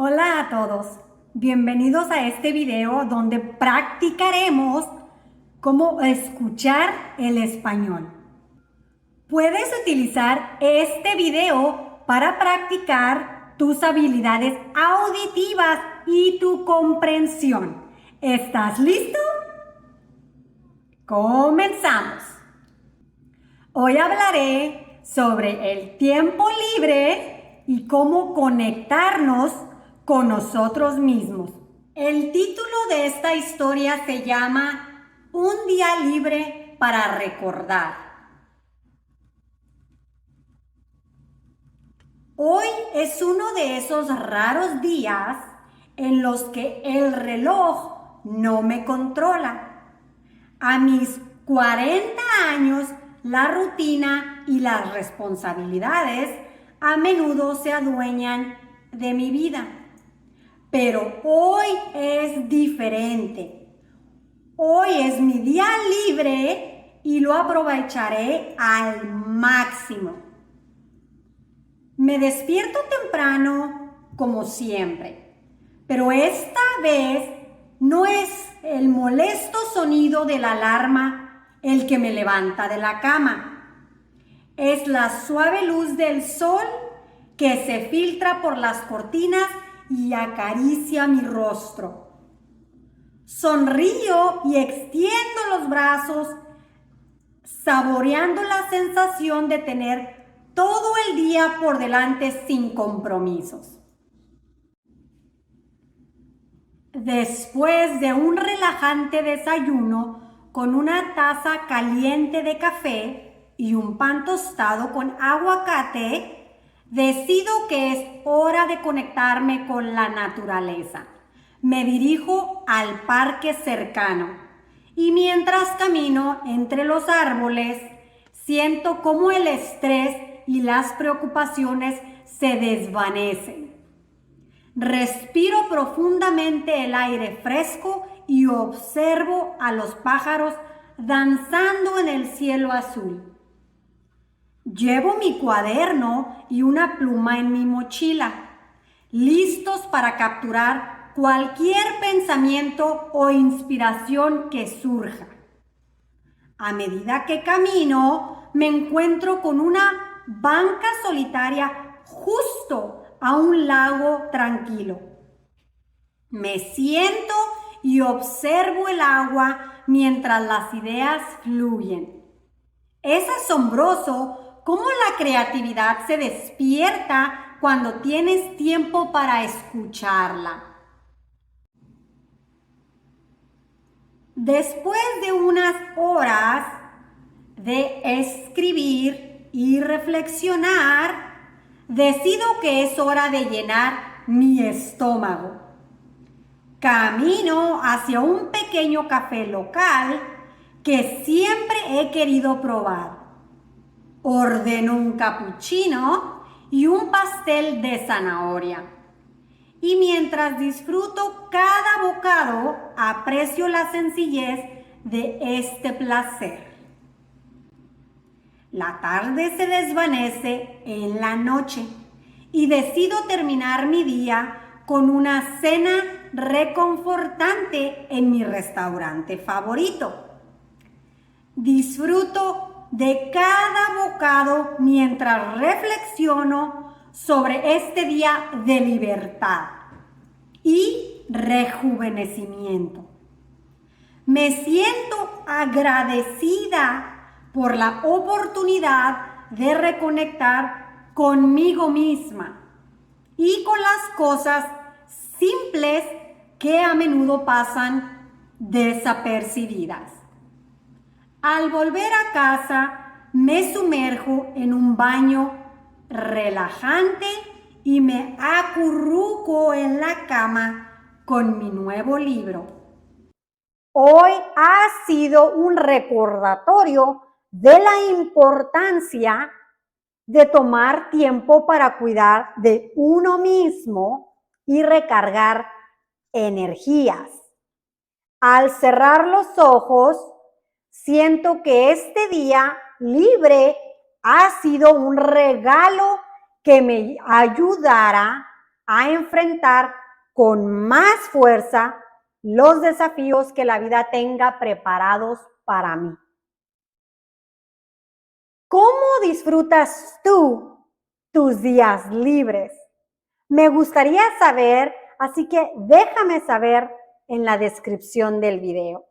Hola a todos, bienvenidos a este video donde practicaremos cómo escuchar el español. Puedes utilizar este video para practicar tus habilidades auditivas y tu comprensión. ¿Estás listo? Comenzamos. Hoy hablaré sobre el tiempo libre y cómo conectarnos con nosotros mismos. El título de esta historia se llama Un día libre para recordar. Hoy es uno de esos raros días en los que el reloj no me controla. A mis 40 años, la rutina y las responsabilidades a menudo se adueñan de mi vida. Pero hoy es diferente. Hoy es mi día libre y lo aprovecharé al máximo. Me despierto temprano como siempre, pero esta vez no es el molesto sonido de la alarma el que me levanta de la cama. Es la suave luz del sol que se filtra por las cortinas y acaricia mi rostro. Sonrío y extiendo los brazos, saboreando la sensación de tener todo el día por delante sin compromisos. Después de un relajante desayuno con una taza caliente de café y un pan tostado con aguacate, decido que es hora de conectarme con la naturaleza. Me dirijo al parque cercano y mientras camino entre los árboles, siento cómo el estrés y las preocupaciones se desvanecen. Respiro profundamente el aire fresco y observo a los pájaros danzando en el cielo azul. Llevo mi cuaderno y una pluma en mi mochila, listos para capturar cualquier pensamiento o inspiración que surja. A medida que camino, me encuentro con una banca solitaria justo a un lago tranquilo. Me siento y observo el agua mientras las ideas fluyen. Es asombroso cómo la creatividad se despierta cuando tienes tiempo para escucharla. Después de unas horas de escribir y reflexionar, decido que es hora de llenar mi estómago. Camino hacia un pequeño café local que siempre he querido probar. Ordeno un cappuccino y un pastel de zanahoria. Y mientras disfruto cada bocado, aprecio la sencillez de este placer. La tarde se desvanece en la noche y decido terminar mi día con una cena reconfortante en mi restaurante favorito. Disfruto de cada bocado mientras reflexiono sobre este día de libertad y rejuvenecimiento. Me siento agradecida por la oportunidad de reconectar conmigo misma y con las cosas simples que a menudo pasan desapercibidas. Al volver a casa, me sumerjo en un baño relajante y me acurruco en la cama con mi nuevo libro. Hoy ha sido un recordatorio de la importancia de tomar tiempo para cuidar de uno mismo y recargar energías. Al cerrar los ojos, siento que este día libre ha sido un regalo que me ayudará a enfrentar con más fuerza los desafíos que la vida tenga preparados para mí. ¿Cómo disfrutas tú tus días libres? Me gustaría saber, así que déjame saber en la descripción del video.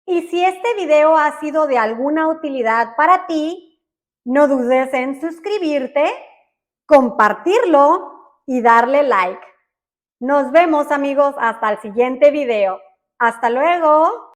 Y si este video ha sido de alguna utilidad para ti, no dudes en suscribirte, compartirlo y darle like. Nos vemos, amigos, hasta el siguiente video. ¡Hasta luego!